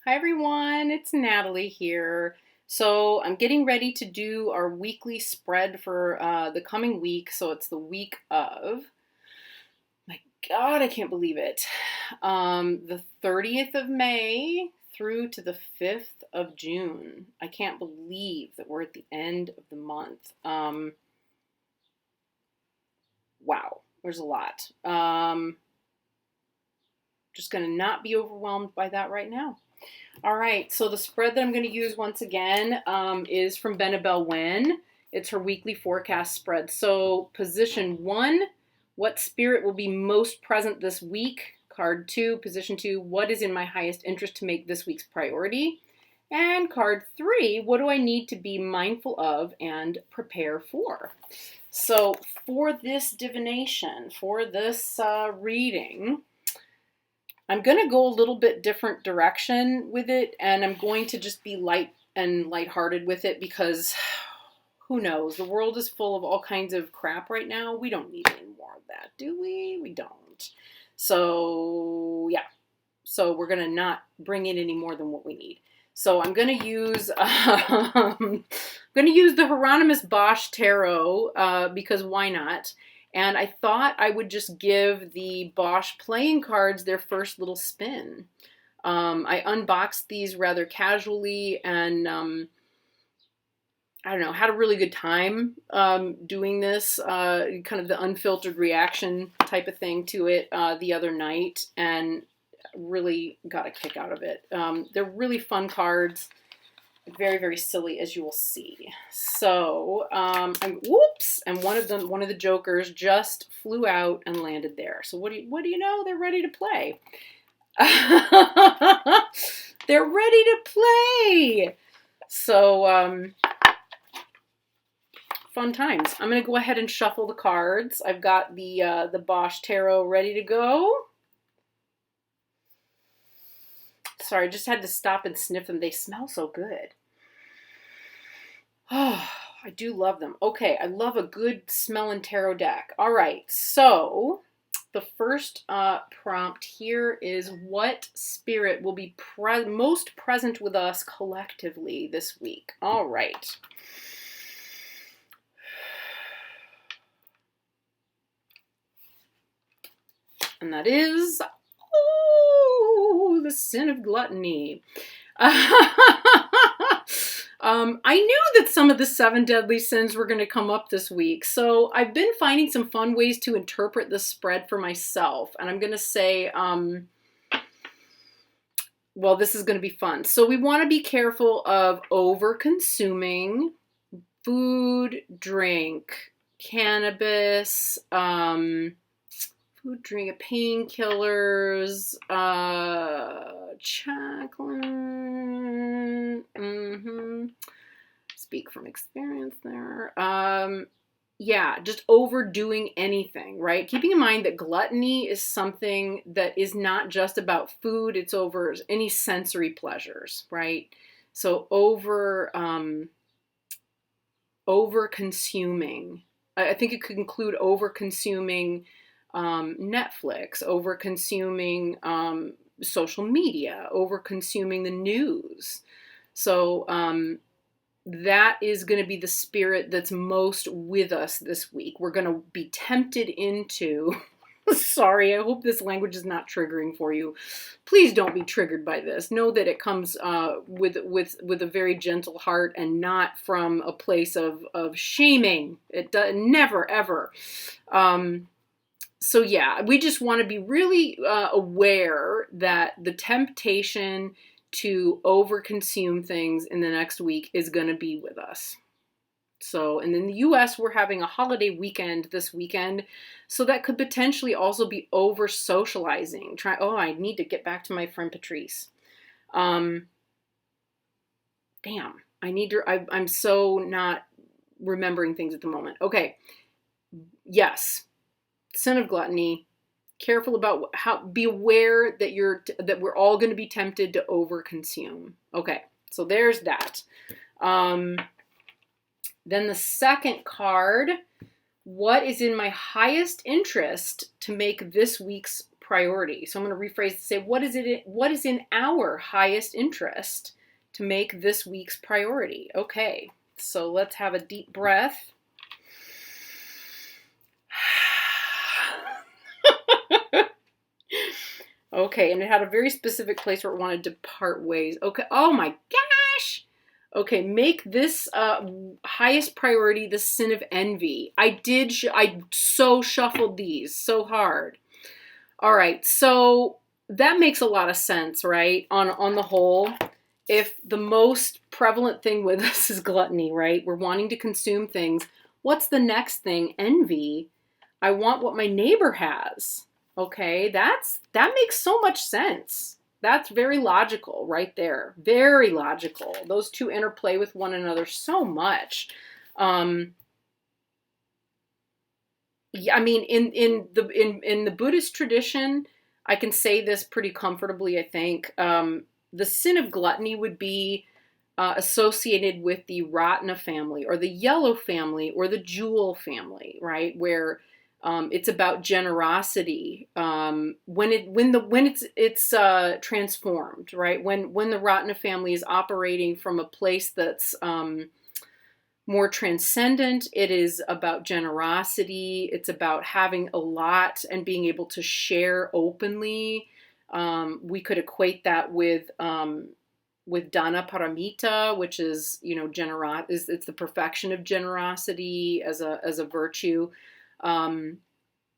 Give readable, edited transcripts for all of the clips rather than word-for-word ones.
Hi everyone, it's Natalie here. So I'm getting ready to do our weekly spread for the coming week. So it's the week of, my God, I can't believe it. The 30th of May through to the 5th of June. I can't believe that we're at the end of the month. Wow, there's a lot. Just going to not be overwhelmed by that right now. All right, so the spread that I'm going to use once again is from Benebell Wen. It's her weekly forecast spread. So position 1, what spirit will be most present this week? Card 2, position 2, what is in my highest interest to make this week's priority? And card 3, what do I need to be mindful of and prepare for? So for this divination, for this reading, I'm going to go a little bit different direction with it, and I'm going to just be light and lighthearted with it because who knows? The world is full of all kinds of crap right now. We don't need any more of that, do we? We don't. So, yeah. So we're going to not bring in any more than what we need. So I'm going to use the Hieronymous Bosch Tarot because why not? And I thought I would just give the Bosch playing cards their first little spin. I unboxed these rather casually and I don't know, had a really good time doing this, kind of the unfiltered reaction type of thing to it the other night, and really got a kick out of it. They're really fun cards. Very, very silly, as you will see. So, whoops, and one of the jokers just flew out and landed there. So what do you know? They're ready to play. They're ready to play. So, fun times. I'm gonna go ahead and shuffle the cards. I've got the Bosch Tarot ready to go. Sorry, I just had to stop and sniff them. They smell so good. Oh, I do love them. Okay, I love a good smelling tarot deck. All right, so the first prompt here is what spirit will be most present with us collectively this week? All right. And that is, the sin of gluttony. I knew that some of the 7 deadly sins were going to come up this week, so I've been finding some fun ways to interpret this spread for myself, and I'm going to say, well, this is going to be fun. So we want to be careful of over-consuming food, drink, cannabis, food, drink, painkillers, chocolate. Speak from experience there. Yeah, just overdoing anything, right? Keeping in mind that gluttony is something that is not just about food, it's over any sensory pleasures, right? So over consuming. I think it could include over consuming Netflix, over consuming social media, over consuming the news. So that is going to be the spirit that's most with us this week. We're going to be tempted into, sorry, I hope this language is not triggering for you. Please don't be triggered by this. Know that it comes with a very gentle heart and not from a place of shaming. It does, never, ever. So yeah, we just want to be really aware that the temptation to overconsume things in the next week is going to be with us. So, and in the US, we're having a holiday weekend this weekend, so that could potentially also be over socializing. I need to get back to my friend Patrice. Damn, I'm so not remembering things at the moment. Okay, yes, sin of gluttony. Careful about be aware that we're all going to be tempted to overconsume. Okay, so there's that. Then the second card, what is in my highest interest to make this week's priority? So I'm going to rephrase to say, what is in our highest interest to make this week's priority? Okay, so let's have a deep breath. Okay, and it had a very specific place where it wanted to part ways. Okay, oh my gosh! Okay, make this highest priority the sin of envy. I so shuffled these so hard. All right, so that makes a lot of sense, right? On the whole, if the most prevalent thing with us is gluttony, right? We're wanting to consume things. What's the next thing? Envy. I want what my neighbor has. Okay, that makes so much sense. That's very logical right there. Very logical. Those two interplay with one another so much. Yeah, I mean, in the Buddhist tradition, I can say this pretty comfortably, I think. The sin of gluttony would be associated with the Ratna family or the yellow family or the jewel family, right? Where it's about generosity when it's transformed, right? When the Ratna family is operating from a place that's more transcendent, it is about generosity. It's about having a lot and being able to share openly. We could equate that with dana paramita, which is it's the perfection of generosity as a virtue. When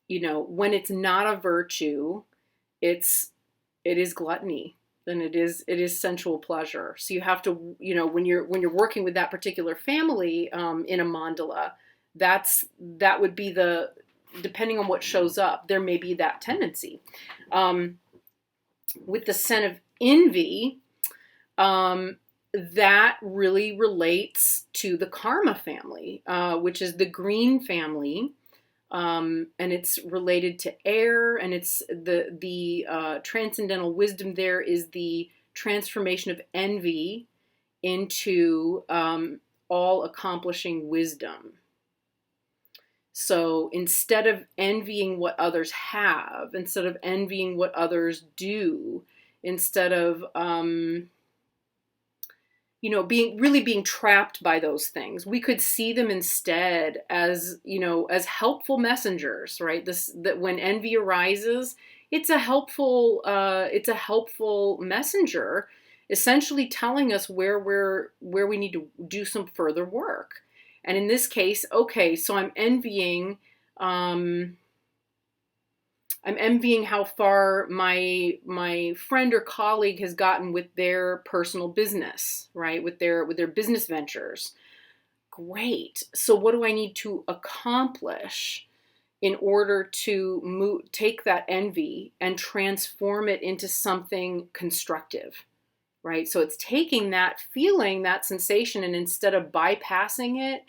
it's not a virtue, it is gluttony, then it is sensual pleasure. So you have to, when you're working with that particular family in a mandala, that would be depending on what shows up, there may be that tendency. With the sin of envy, that really relates to the karma family, which is the green family. And it's related to air, and it's the transcendental wisdom there is the transformation of envy into all-accomplishing wisdom. So instead of envying what others have, instead of envying what others do, instead of being trapped by those things, we could see them instead as helpful messengers, right? That when envy arises, it's a helpful messenger, essentially telling us where we need to do some further work. And in this case, okay, so I'm envying how far my friend or colleague has gotten with their personal business, right? With their business ventures. Great. So what do I need to accomplish in order to take that envy and transform it into something constructive, right? So it's taking that feeling, that sensation, and instead of bypassing it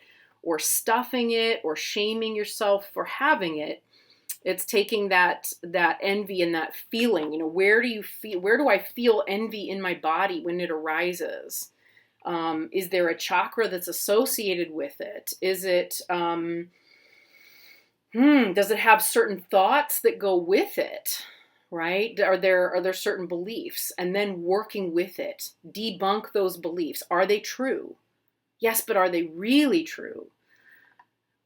or stuffing it or shaming yourself for having it, it's taking that envy and that feeling. Where do I feel envy in my body when it arises? Is there a chakra that's associated with it? Is it does it have certain thoughts that go with it? Right? Are there certain beliefs? And then working with it, debunk those beliefs. Are they true? Yes, but are they really true?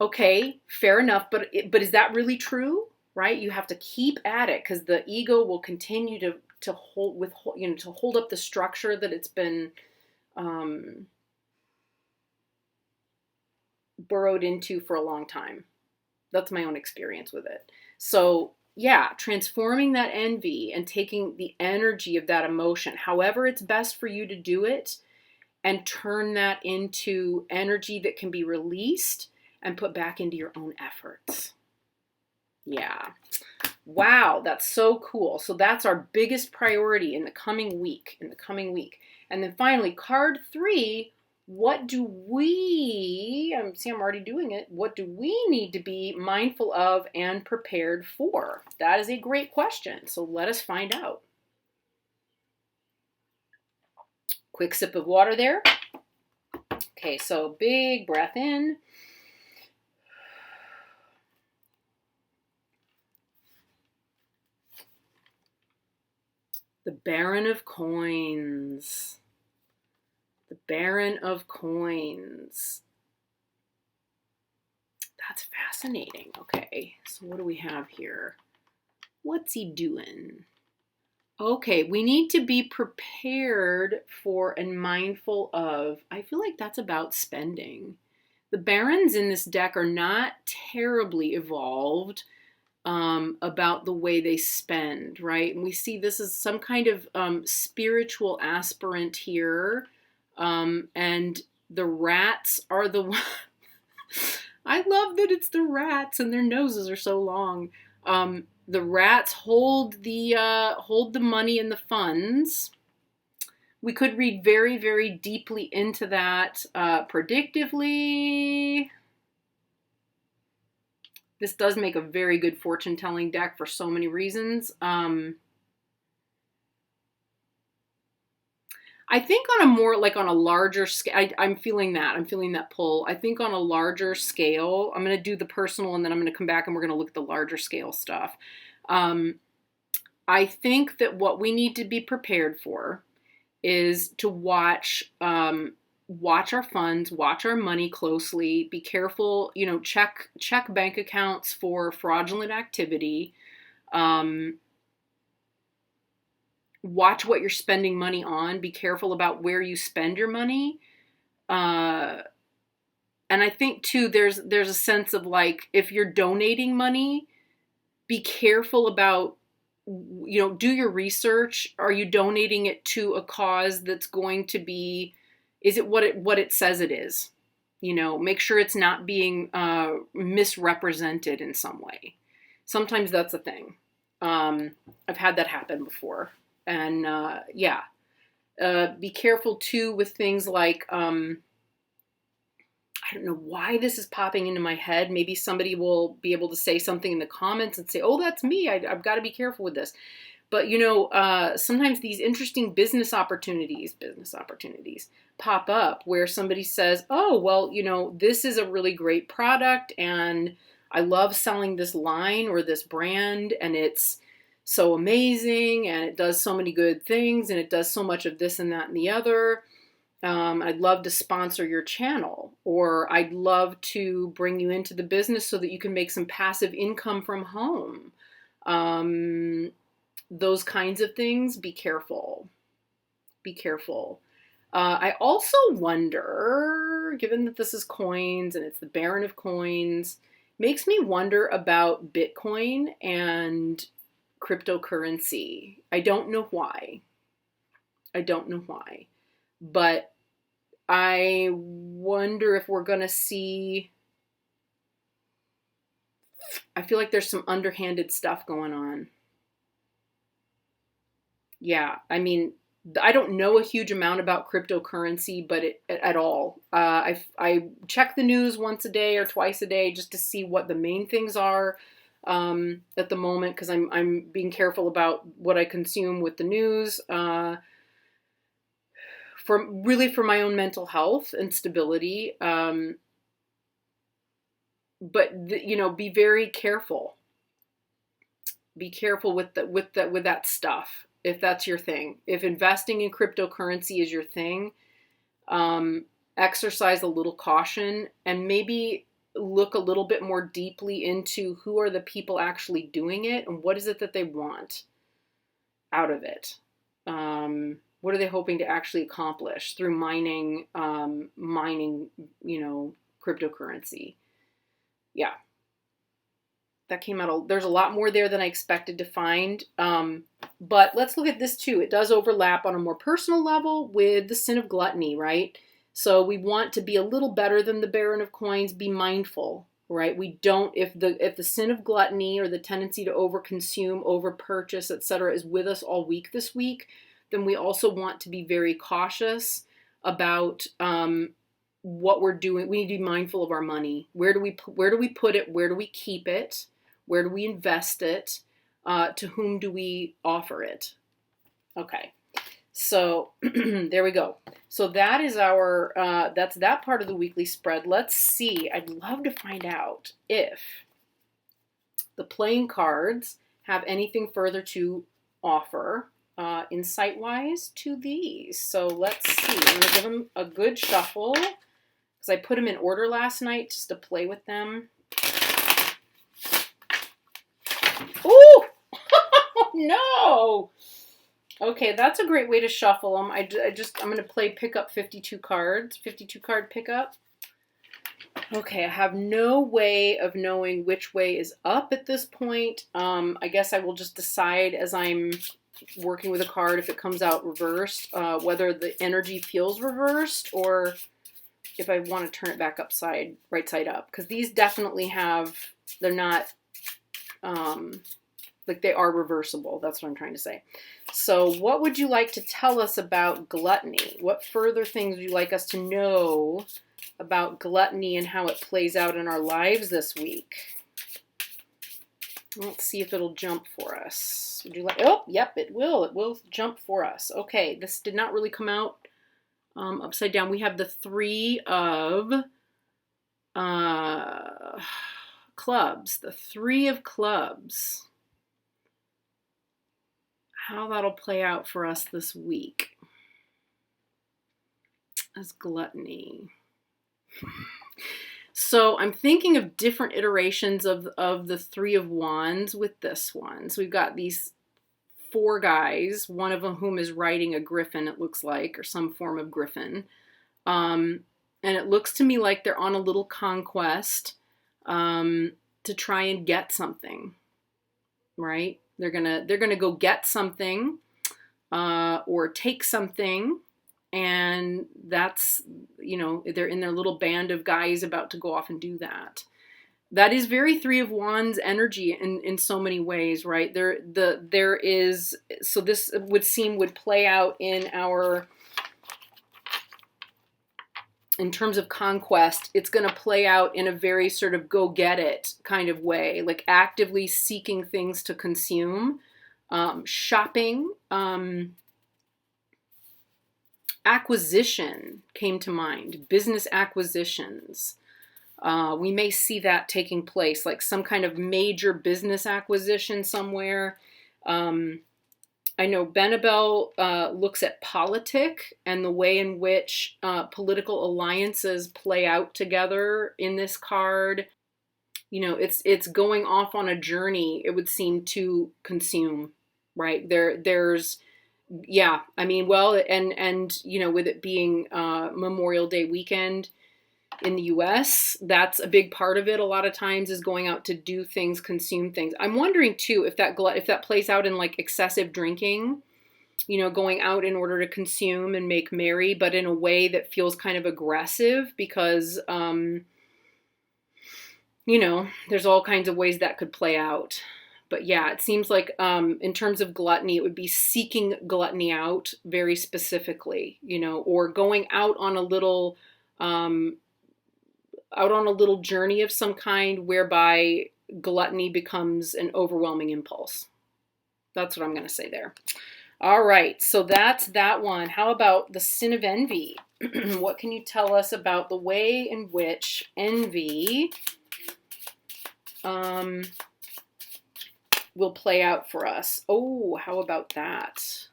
Okay, fair enough, but is that really true? Right? You have to keep at it, because the ego will continue to hold up the structure that it's been burrowed into for a long time. That's my own experience with it. So yeah, transforming that envy and taking the energy of that emotion, however it's best for you to do it, and turn that into energy that can be released and put back into your own efforts. Yeah. Wow, that's so cool. So that's our biggest priority in the coming week. And then finally, card 3, what do we, I'm already doing it. What do we need to be mindful of and prepared for? That is a great question. So let us find out. Quick sip of water there. Okay, so big breath in. The Baron of Coins. The Baron of Coins. That's fascinating. Okay, so what do we have here? What's he doing? Okay, we need to be prepared for and mindful of. I feel like that's about spending. The barons in this deck are not terribly evolved about the way they spend, right? And we see this as some kind of spiritual aspirant here. And the rats are the one. I love that it's the rats and their noses are so long. The rats hold the money and the funds. We could read very, very deeply into that predictively. This does make a very good fortune-telling deck for so many reasons. I think on a more, like on a larger scale, I'm feeling that. I'm feeling that pull. I think on a larger scale, I'm going to do the personal and then I'm going to come back and we're going to look at the larger scale stuff. I think that what we need to be prepared for is to watch our funds, watch our money closely, be careful, check bank accounts for fraudulent activity. Watch what you're spending money on. Be careful about where you spend your money. And I think too, there's a sense of like, if you're donating money, be careful about, do your research. Are you donating it to a cause that's going to be, is it what it says it is? Make sure it's not being misrepresented in some way. Sometimes that's a thing. I've had that happen before. And be careful too with things like, I don't know why this is popping into my head. Maybe somebody will be able to say something in the comments and say, oh, that's me. I've got to be careful with this. But, sometimes these interesting business opportunities pop up where somebody says, oh, well, this is a really great product and I love selling this line or this brand and it's so amazing and it does so many good things and it does so much of this and that and the other. I'd love to sponsor your channel, or I'd love to bring you into the business so that you can make some passive income from home. Those kinds of things, be careful. Be careful. I also wonder, given that this is coins and it's the Baron of Coins, makes me wonder about Bitcoin and cryptocurrency. I don't know why. But I wonder if we're going to see, I feel like there's some underhanded stuff going on. Yeah, I mean, I don't know a huge amount about cryptocurrency, but at all. I check the news once a day or twice a day just to see what the main things are at the moment, because I'm being careful about what I consume with the news. For my own mental health and stability. But be very careful. Be careful with that stuff. If that's your thing, if investing in cryptocurrency is your thing, exercise a little caution and maybe look a little bit more deeply into who are the people actually doing it and what is it that they want out of it. What are they hoping to actually accomplish through mining, cryptocurrency? Yeah. That came out, there's a lot more there than I expected to find. But let's look at this too. It does overlap on a more personal level with the sin of gluttony, right? So we want to be a little better than the Baron of Coins, be mindful, right? We don't, if the sin of gluttony or the tendency to overconsume, overpurchase, etc. is with us all week this week, then we also want to be very cautious about what we're doing. We need to be mindful of our money. Where do we put it? Where do we keep it? Where do we invest it? To whom do we offer it? Okay, so there we go. So that is that's that part of the weekly spread. Let's see. I'd love to find out if the playing cards have anything further to offer insight-wise to these. So let's see. I'm going to give them a good shuffle because I put them in order last night just to play with them. Ooh! No! Okay, that's a great way to shuffle them. I'm going to play pickup 52 cards. 52 card pickup. Okay, I have no way of knowing which way is up at this point. I guess I will just decide as I'm working with a card if it comes out reversed, whether the energy feels reversed or if I want to turn it back right side up. Because these definitely they're not, like they are reversible. That's what I'm trying to say. So what would you like to tell us about gluttony? What further things would you like us to know about gluttony and how it plays out in our lives this week? Let's see if it'll jump for us. Would you like? Oh, yep, it will. It will jump for us. Okay, this did not really come out upside down. We have the 3 of clubs. The 3 of clubs. How that'll play out for us this week as gluttony. So I'm thinking of different iterations of the 3 of Wands with this one. So we've got these 4 guys, one of whom is riding a griffin, it looks like, or some form of griffin. And it looks to me like they're on a little conquest to try and get something, right? They're gonna go get something or take something. And that's, they're in their little band of guys about to go off and do that. That is very 3 of Wands energy in so many ways, right? There is, so this would play out in terms of conquest. It's going to play out in a very sort of go get it kind of way, like actively seeking things to consume, shopping, acquisition came to mind, business acquisitions. We may see that taking place, like some kind of major business acquisition somewhere. I know Benebell looks at politic and the way in which political alliances play out together in this card. It's going off on a journey, it would seem, to consume, right? There's yeah, I mean, well, and with it being Memorial Day weekend in the U.S., that's a big part of it. A lot of times is going out to do things, consume things. I'm wondering too if that plays out in like excessive drinking, going out in order to consume and make merry, but in a way that feels kind of aggressive because there's all kinds of ways that could play out. But yeah, it seems like in terms of gluttony, it would be seeking gluttony out very specifically, or going out on a little journey of some kind whereby gluttony becomes an overwhelming impulse. That's what I'm going to say there. All right, so that's that one. How about the sin of envy? What can you tell us about the way in which envy will play out for us? Oh, how about that?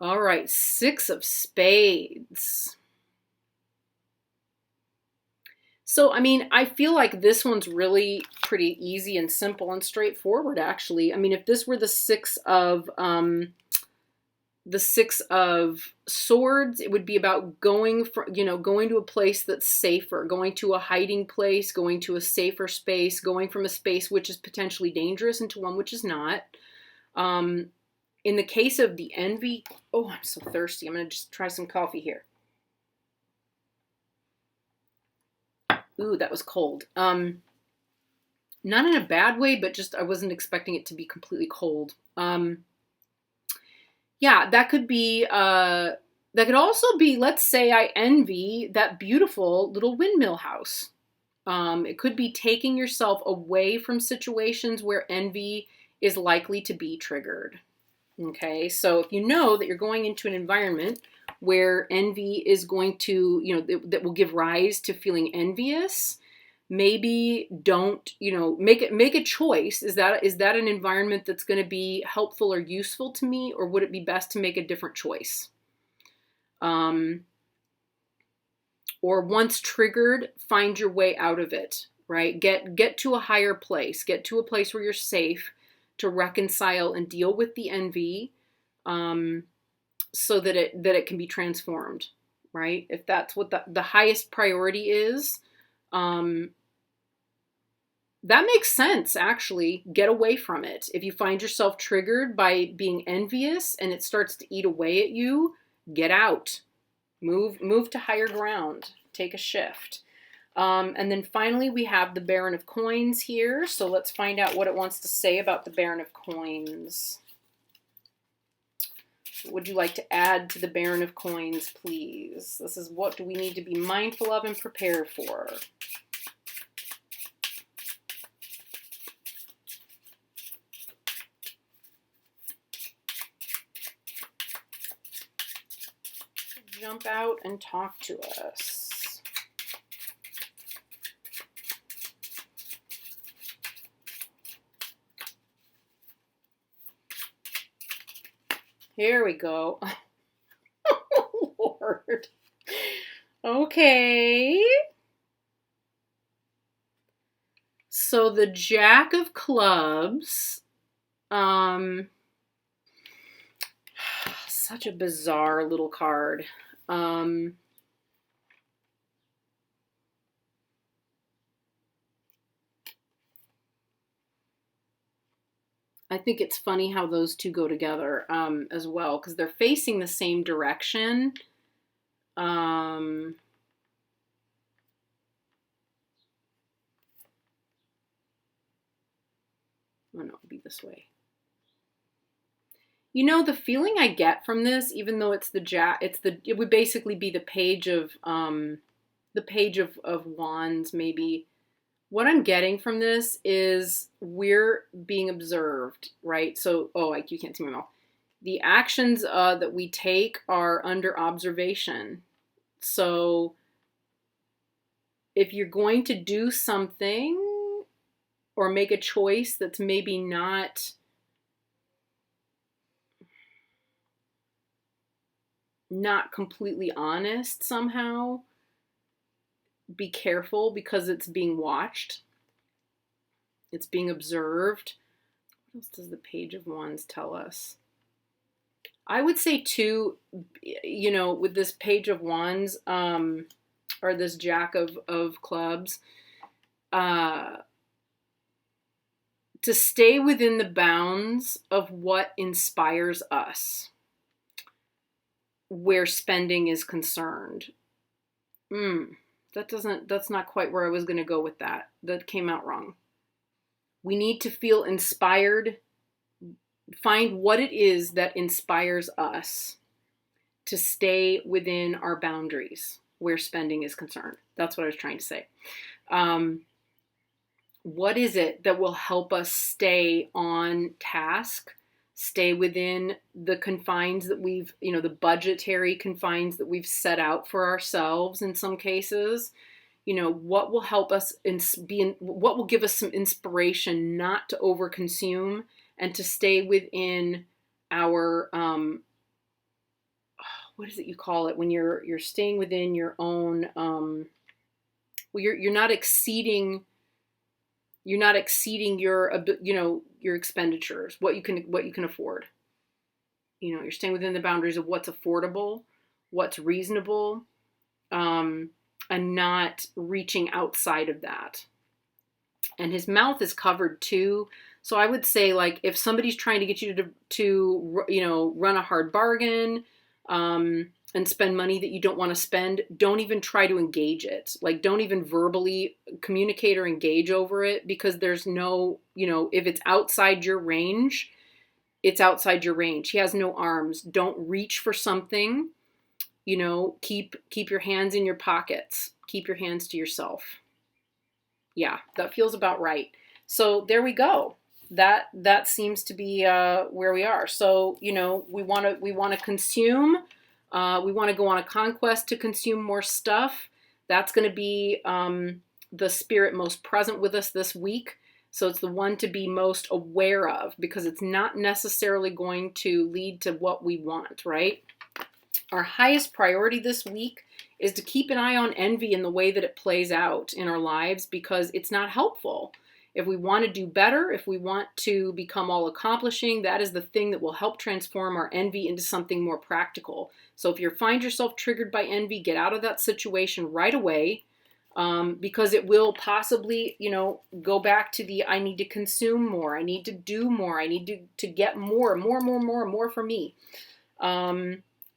All right, 6 of Spades. So, I mean, I feel like this one's really pretty easy and simple and straightforward, actually. I mean, if this were the 6 of Swords, it would be about going to a place that's safer, going to a hiding place, going to a safer space, going from a space which is potentially dangerous into one which is not. In the case of the envy, oh, I'm so thirsty. I'm going to just try some coffee here. Ooh, that was cold. Not in a bad way, but just I wasn't expecting it to be completely cold. Yeah, that could be, that could also be, let's say I envy that beautiful little windmill house. It could be taking yourself away from situations where envy is likely to be triggered. Okay, so if you know that you're going into an environment where envy is going to, that will give rise to feeling envious, maybe don't, make a choice. Is that an environment that's going to be helpful or useful to me, or would it be best to make a different choice? Or once triggered, find your way out of it, right? Get to a higher place. Get to a place where you're safe to reconcile and deal with the envy, so that it can be transformed, right? If that's what the highest priority is, that makes sense, actually. Get away from it. If you find yourself triggered by being envious and it starts to eat away at you, get out. Move to higher ground. Take a shift. And then finally, we have the Baron of Coins here. So let's find out what it wants to say about the Baron of Coins. What would you like to add to the Baron of Coins, please? This is what do we need to be mindful of and prepare for. Jump out and talk to us. Here we go. Oh, Lord. Okay. So the Jack of Clubs, such a bizarre little card. I think it's funny how those two go together as well, because they're facing the same direction. Oh no, it'll be this way. The feeling I get from this, even though it's it would basically be the page of wands, maybe. What I'm getting from this is we're being observed, right? So, you can't see my mouth. The actions that we take are under observation. So, if you're going to do something or make a choice that's maybe not completely honest somehow, be careful, because it's being watched. It's being observed. What else does the Page of Wands tell us? I would say too, with this Page of Wands, or this Jack of Clubs, to stay within the bounds of what inspires us, where spending is concerned. That's not quite where I was going to go with that. That came out wrong. We need to feel inspired, find what it is that inspires us to stay within our boundaries where spending is concerned. That's what I was trying to say. What is it that will help us stay on task, stay within the confines that we've, the budgetary confines that we've set out for ourselves in some cases? What will help us what will give us some inspiration not to overconsume and to stay within our, what is it you call it when you're staying within your own, you're not exceeding your expenditures, what you can afford. You're staying within the boundaries of what's affordable, what's reasonable, and not reaching outside of that. And his mouth is covered too. So I would say, like, if somebody's trying to get you to run a hard bargain, and spend money that you don't want to spend, don't even try to engage it. Like, don't even verbally communicate or engage over it, because there's no, if it's outside your range, it's outside your range. He has no arms. Don't reach for something. Keep your hands in your pockets. Keep your hands to yourself. Yeah, that feels about right. So there we go. That seems to be where we are. So, we want to consume. We want to go on a conquest to consume more stuff. That's going to be the spirit most present with us this week. So it's the one to be most aware of, because it's not necessarily going to lead to what we want, right? Our highest priority this week is to keep an eye on envy and the way that it plays out in our lives, because it's not helpful. If we want to do better, if we want to become all accomplishing, that is the thing that will help transform our envy into something more practical. So if you find yourself triggered by envy, get out of that situation right away. Because it will possibly, go back to the I need to consume more, I need to do more, I need to get more for me.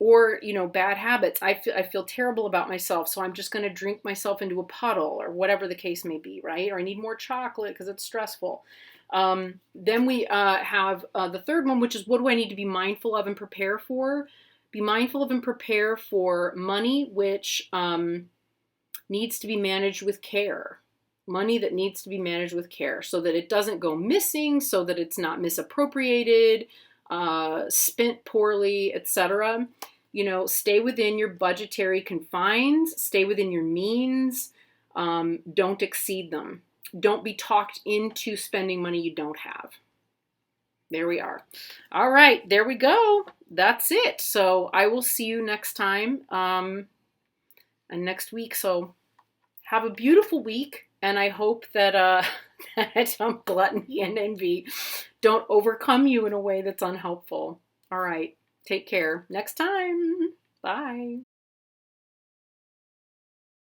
Or, bad habits. I feel terrible about myself, so I'm just going to drink myself into a puddle, or whatever the case may be, right? Or I need more chocolate because it's stressful. Then we have the third one, which is what do I need to be mindful of and prepare for? Be mindful of and prepare for money, which needs to be managed with care. Money that needs to be managed with care, so that it doesn't go missing, so that it's not misappropriated, spent poorly, etc. Stay within your budgetary confines, stay within your means, don't exceed them. Don't be talked into spending money you don't have. There we are. All right, there we go. That's it. So I will see you next time, and next week. So have a beautiful week, and I hope that gluttony and envy don't overcome you in a way that's unhelpful. All right, take care. Next time. Bye.